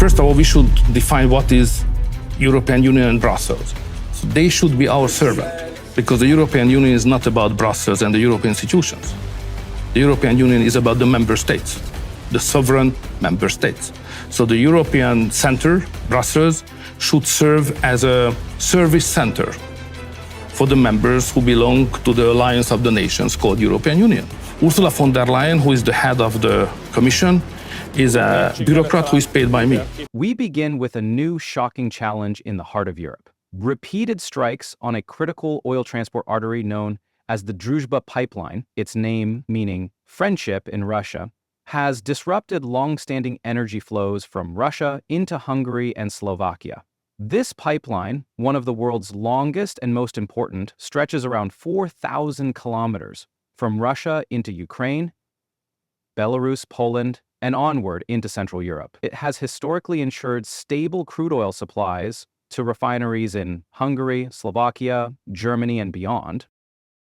First of all, we should define what is European Union and Brussels. So they should be our servant, because the European Union is not about Brussels and the European institutions. The European Union is about the member states, the sovereign member states. So the European Center, Brussels, should serve as a service center for the members who belong to the Alliance of the Nations called European Union. Ursula von der Leyen, who is the head of the Commission, is a bureaucrat who is paid by me. We begin with a new shocking challenge in the heart of Europe. Repeated strikes on a critical oil transport artery known as the Druzhba pipeline, its name meaning friendship in Russia, has disrupted long-standing energy flows from Russia into Hungary and Slovakia. This pipeline, one of the world's longest and most important, stretches around 4,000 kilometers from Russia into Ukraine, Belarus, Poland, and onward into Central Europe. It has historically ensured stable crude oil supplies to refineries in Hungary, Slovakia, Germany, and beyond.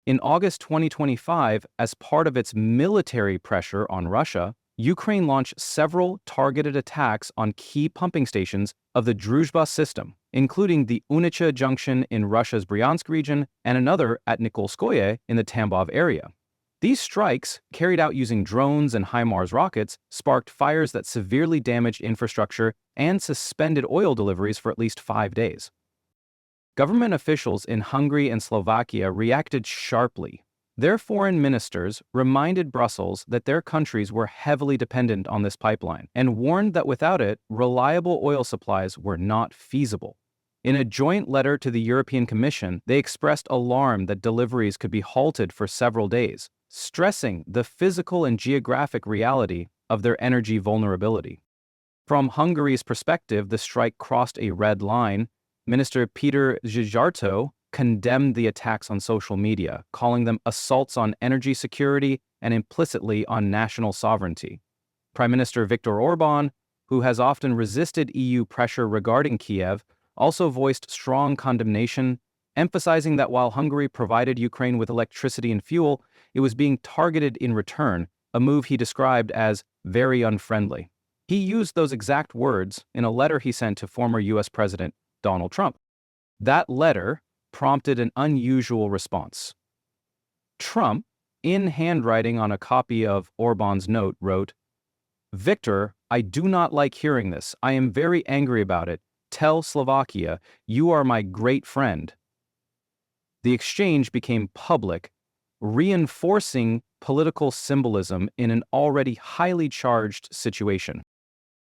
In August 2025, as part of its military pressure on Russia, Ukraine launched several targeted attacks on key pumping stations of the Druzhba system, including the Unicha junction in Russia's Bryansk region and another at Nikolskoye in the Tambov area. These strikes, carried out using drones and HIMARS rockets, sparked fires that severely damaged infrastructure and suspended oil deliveries for at least 5 days. Government officials in Hungary and Slovakia reacted sharply. Their foreign ministers reminded Brussels that their countries were heavily dependent on this pipeline and warned that without it, reliable oil supplies were not feasible. In a joint letter to the European Commission, they expressed alarm that deliveries could be halted for several days, stressing the physical and geographic reality of their energy vulnerability. From Hungary's perspective, the strike crossed a red line. Minister Peter Szijjártó condemned the attacks on social media, calling them assaults on energy security and implicitly on national sovereignty. Prime Minister Viktor Orban, who has often resisted EU pressure regarding Kiev, also voiced strong condemnation, emphasizing that while Hungary provided Ukraine with electricity and fuel, it was being targeted in return, a move he described as very unfriendly. He used those exact words in a letter he sent to former US President Donald Trump. That letter prompted an unusual response. Trump, in handwriting on a copy of Orban's note, wrote, "Victor, I do not like hearing this. I am very angry about it. Tell Slovakia, you are my great friend." The exchange became public, reinforcing political symbolism in an already highly charged situation.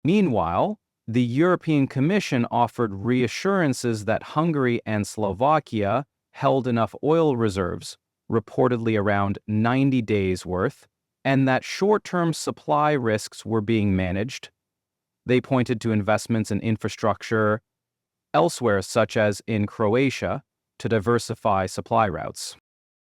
Meanwhile, the European Commission offered reassurances that Hungary and Slovakia held enough oil reserves, reportedly around 90 days' worth, and that short-term supply risks were being managed. They pointed to investments in infrastructure elsewhere, such as in Croatia, to diversify supply routes.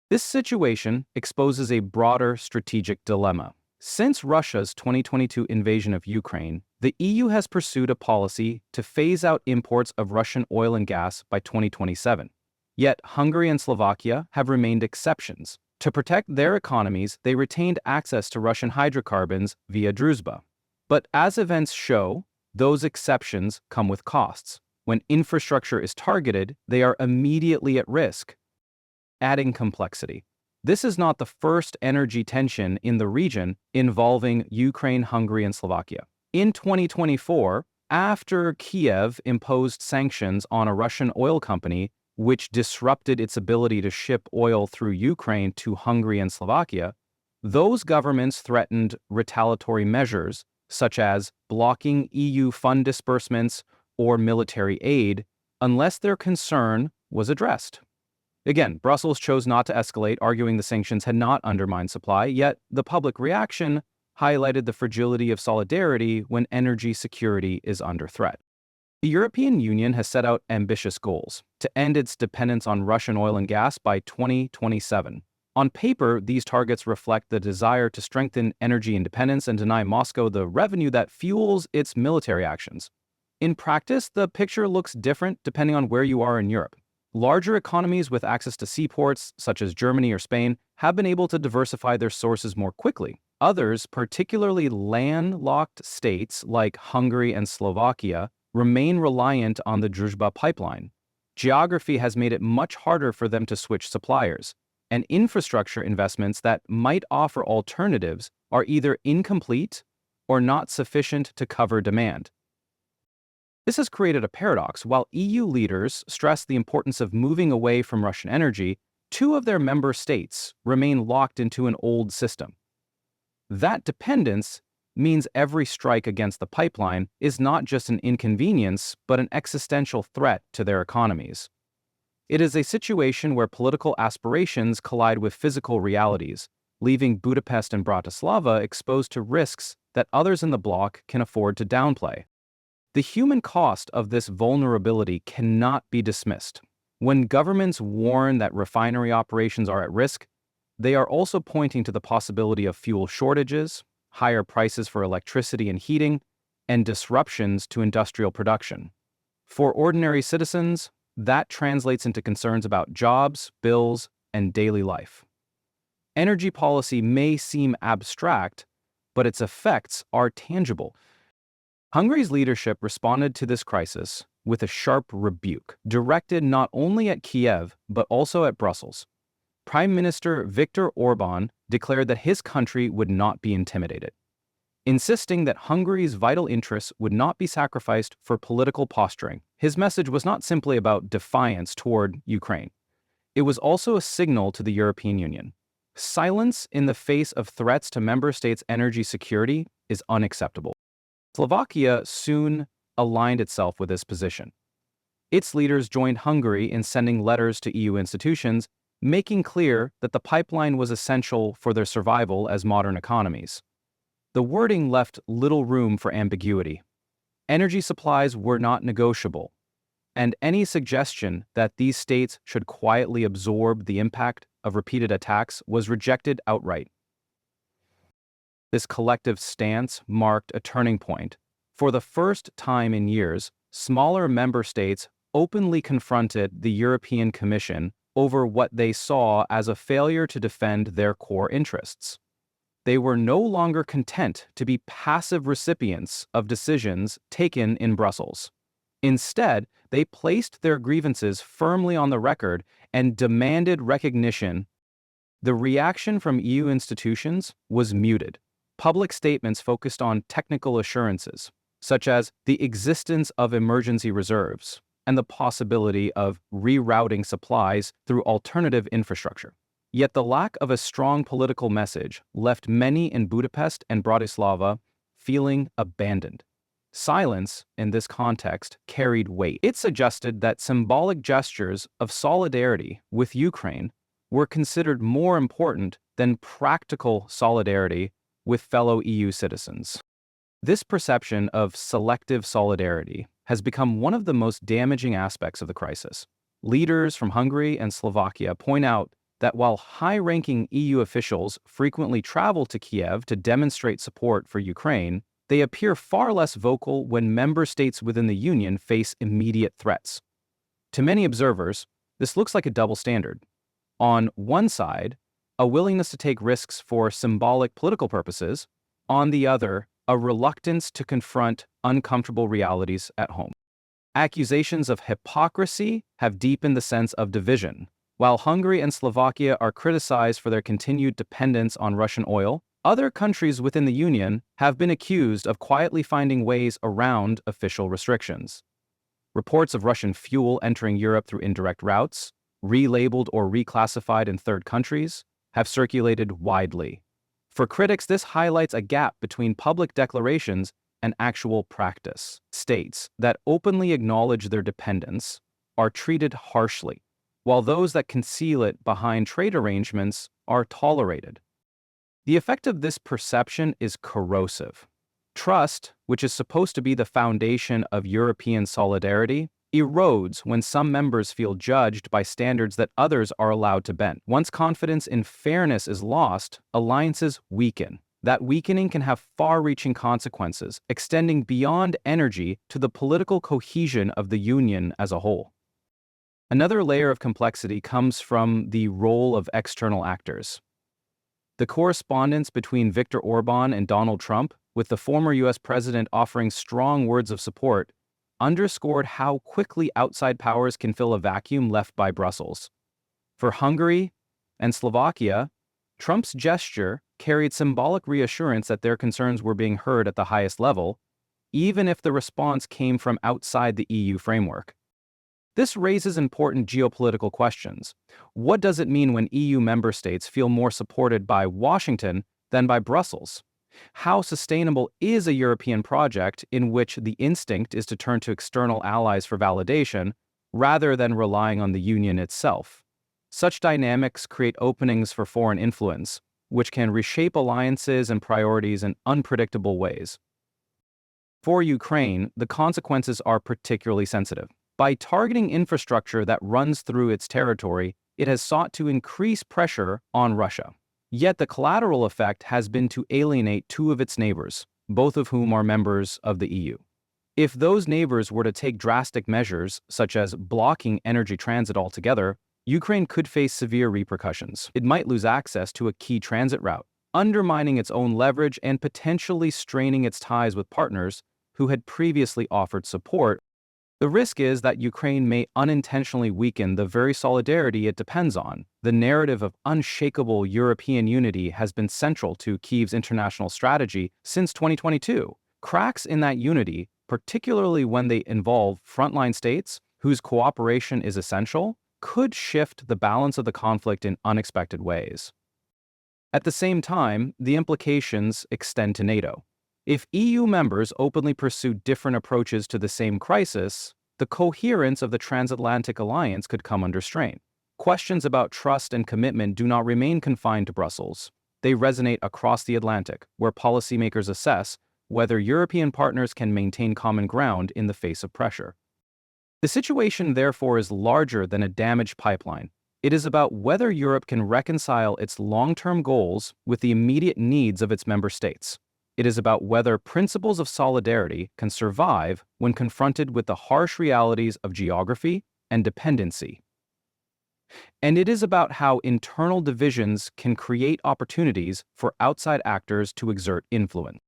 This situation exposes a broader strategic dilemma. Since Russia's 2022 invasion of Ukraine, the EU has pursued a policy to phase out imports of Russian oil and gas by 2027. Yet Hungary and Slovakia have remained exceptions. To protect their economies, they retained access to Russian hydrocarbons via Druzhba. But as events show, those exceptions come with costs. When infrastructure is targeted, they are immediately at risk, adding complexity. This is not the first energy tension in the region involving Ukraine, Hungary, and Slovakia. In 2024, after Kiev imposed sanctions on a Russian oil company, which disrupted its ability to ship oil through Ukraine to Hungary and Slovakia, those governments threatened retaliatory measures, such as blocking EU fund disbursements or military aid, unless their concern was addressed. Again, Brussels chose not to escalate, arguing the sanctions had not undermined supply, yet the public reaction highlighted the fragility of solidarity when energy security is under threat. The European Union has set out ambitious goals to end its dependence on Russian oil and gas by 2027. On paper, these targets reflect the desire to strengthen energy independence and deny Moscow the revenue that fuels its military actions. In practice, the picture looks different depending on where you are in Europe. Larger economies with access to seaports, such as Germany or Spain, have been able to diversify their sources more quickly. Others, particularly landlocked states like Hungary and Slovakia, remain reliant on the Druzhba pipeline. Geography has made it much harder for them to switch suppliers, and infrastructure investments that might offer alternatives are either incomplete or not sufficient to cover demand. This has created a paradox. While EU leaders stress the importance of moving away from Russian energy, two of their member states remain locked into an old system. That dependence means every strike against the pipeline is not just an inconvenience, but an existential threat to their economies. It is a situation where political aspirations collide with physical realities, leaving Budapest and Bratislava exposed to risks that others in the bloc can afford to downplay. The human cost of this vulnerability cannot be dismissed. When governments warn that refinery operations are at risk, they are also pointing to the possibility of fuel shortages, higher prices for electricity and heating, and disruptions to industrial production. For ordinary citizens, that translates into concerns about jobs, bills, and daily life. Energy policy may seem abstract, but its effects are tangible. Hungary's leadership responded to this crisis with a sharp rebuke, directed not only at Kiev, but also at Brussels. Prime Minister Viktor Orban declared that his country would not be intimidated, insisting that Hungary's vital interests would not be sacrificed for political posturing. His message was not simply about defiance toward Ukraine. It was also a signal to the European Union. Silence in the face of threats to member states' energy security is unacceptable. Slovakia soon aligned itself with this position. Its leaders joined Hungary in sending letters to EU institutions, making clear that the pipeline was essential for their survival as modern economies. The wording left little room for ambiguity. Energy supplies were not negotiable, and any suggestion that these states should quietly absorb the impact of repeated attacks was rejected outright. This collective stance marked a turning point. For the first time in years, smaller member states openly confronted the European Commission over what they saw as a failure to defend their core interests. They were no longer content to be passive recipients of decisions taken in Brussels. Instead, they placed their grievances firmly on the record and demanded recognition. The reaction from EU institutions was muted. Public statements focused on technical assurances, such as the existence of emergency reserves and the possibility of rerouting supplies through alternative infrastructure. Yet the lack of a strong political message left many in Budapest and Bratislava feeling abandoned. Silence, in this context, carried weight. It suggested that symbolic gestures of solidarity with Ukraine were considered more important than practical solidarity with fellow EU citizens. This perception of selective solidarity has become one of the most damaging aspects of the crisis. Leaders from Hungary and Slovakia point out that while high-ranking EU officials frequently travel to Kiev to demonstrate support for Ukraine, they appear far less vocal when member states within the Union face immediate threats. To many observers, this looks like a double standard. On one side, a willingness to take risks for symbolic political purposes; on the other, a reluctance to confront uncomfortable realities at home. Accusations of hypocrisy have deepened the sense of division. While Hungary and Slovakia are criticized for their continued dependence on Russian oil, other countries within the Union have been accused of quietly finding ways around official restrictions. Reports of Russian fuel entering Europe through indirect routes, relabeled or reclassified in third countries, have circulated widely. For critics, this highlights a gap between public declarations and actual practice. States that openly acknowledge their dependence are treated harshly, while those that conceal it behind trade arrangements are tolerated. The effect of this perception is corrosive. Trust, which is supposed to be the foundation of European solidarity, erodes when some members feel judged by standards that others are allowed to bend. Once confidence in fairness is lost, alliances weaken. That weakening can have far-reaching consequences, extending beyond energy to the political cohesion of the Union as a whole. Another layer of complexity comes from the role of external actors. The correspondence between Viktor Orban and Donald Trump, with the former US president offering strong words of support, underscored how quickly outside powers can fill a vacuum left by Brussels. For Hungary and Slovakia, Trump's gesture carried symbolic reassurance that their concerns were being heard at the highest level, even if the response came from outside the EU framework. This raises important geopolitical questions. What does it mean when EU member states feel more supported by Washington than by Brussels? How sustainable is a European project in which the instinct is to turn to external allies for validation rather than relying on the Union itself? Such dynamics create openings for foreign influence, which can reshape alliances and priorities in unpredictable ways. For Ukraine, the consequences are particularly sensitive. By targeting infrastructure that runs through its territory, it has sought to increase pressure on Russia. Yet the collateral effect has been to alienate two of its neighbors, both of whom are members of the EU. If those neighbors were to take drastic measures, such as blocking energy transit altogether, Ukraine could face severe repercussions. It might lose access to a key transit route, undermining its own leverage and potentially straining its ties with partners who had previously offered support. The risk is that Ukraine may unintentionally weaken the very solidarity it depends on. The narrative of unshakable European unity has been central to Kyiv's international strategy since 2022. Cracks in that unity, particularly when they involve frontline states whose cooperation is essential, could shift the balance of the conflict in unexpected ways. At the same time, the implications extend to NATO. If EU members openly pursue different approaches to the same crisis, the coherence of the transatlantic alliance could come under strain. Questions about trust and commitment do not remain confined to Brussels. They resonate across the Atlantic, where policymakers assess whether European partners can maintain common ground in the face of pressure. The situation, therefore, is larger than a damaged pipeline. It is about whether Europe can reconcile its long-term goals with the immediate needs of its member states. It is about whether principles of solidarity can survive when confronted with the harsh realities of geography and dependency. And it is about how internal divisions can create opportunities for outside actors to exert influence.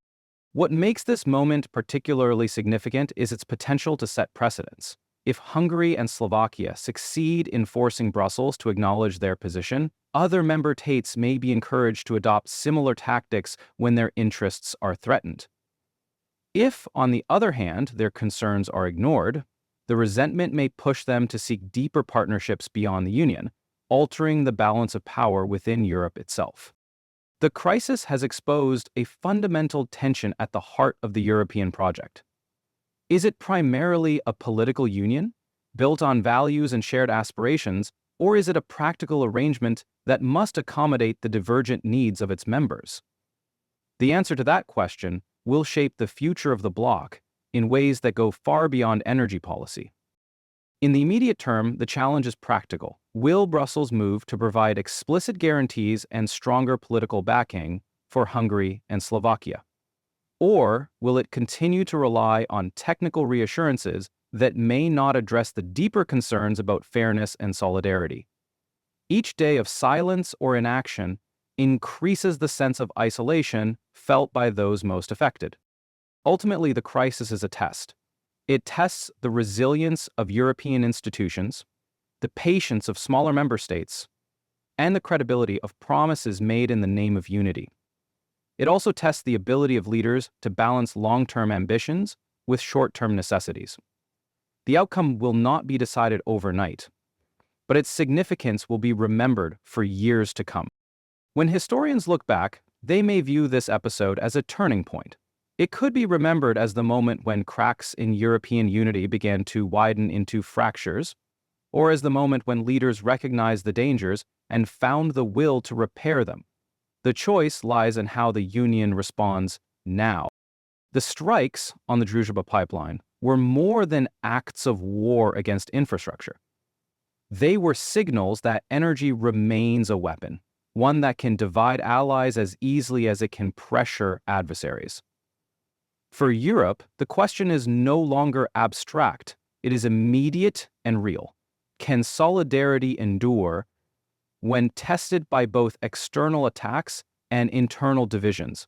What makes this moment particularly significant is its potential to set precedents. If Hungary and Slovakia succeed in forcing Brussels to acknowledge their position, other member states may be encouraged to adopt similar tactics when their interests are threatened. If, on the other hand, their concerns are ignored, the resentment may push them to seek deeper partnerships beyond the Union, altering the balance of power within Europe itself. The crisis has exposed a fundamental tension at the heart of the European project. Is it primarily a political union, built on values and shared aspirations, or is it a practical arrangement that must accommodate the divergent needs of its members? The answer to that question will shape the future of the bloc in ways that go far beyond energy policy. In the immediate term, the challenge is practical. Will Brussels move to provide explicit guarantees and stronger political backing for Hungary and Slovakia? Or will it continue to rely on technical reassurances that may not address the deeper concerns about fairness and solidarity? Each day of silence or inaction increases the sense of isolation felt by those most affected. Ultimately, the crisis is a test. It tests the resilience of European institutions, the patience of smaller member states, and the credibility of promises made in the name of unity. It also tests the ability of leaders to balance long-term ambitions with short-term necessities. The outcome will not be decided overnight, but its significance will be remembered for years to come. When historians look back, they may view this episode as a turning point. It could be remembered as the moment when cracks in European unity began to widen into fractures, or as the moment when leaders recognized the dangers and found the will to repair them. The choice lies in how the Union responds now. The strikes on the Druzhba pipeline were more than acts of war against infrastructure. They were signals that energy remains a weapon, one that can divide allies as easily as it can pressure adversaries. For Europe, the question is no longer abstract. It is immediate and real. Can solidarity endure when tested by both external attacks and internal divisions.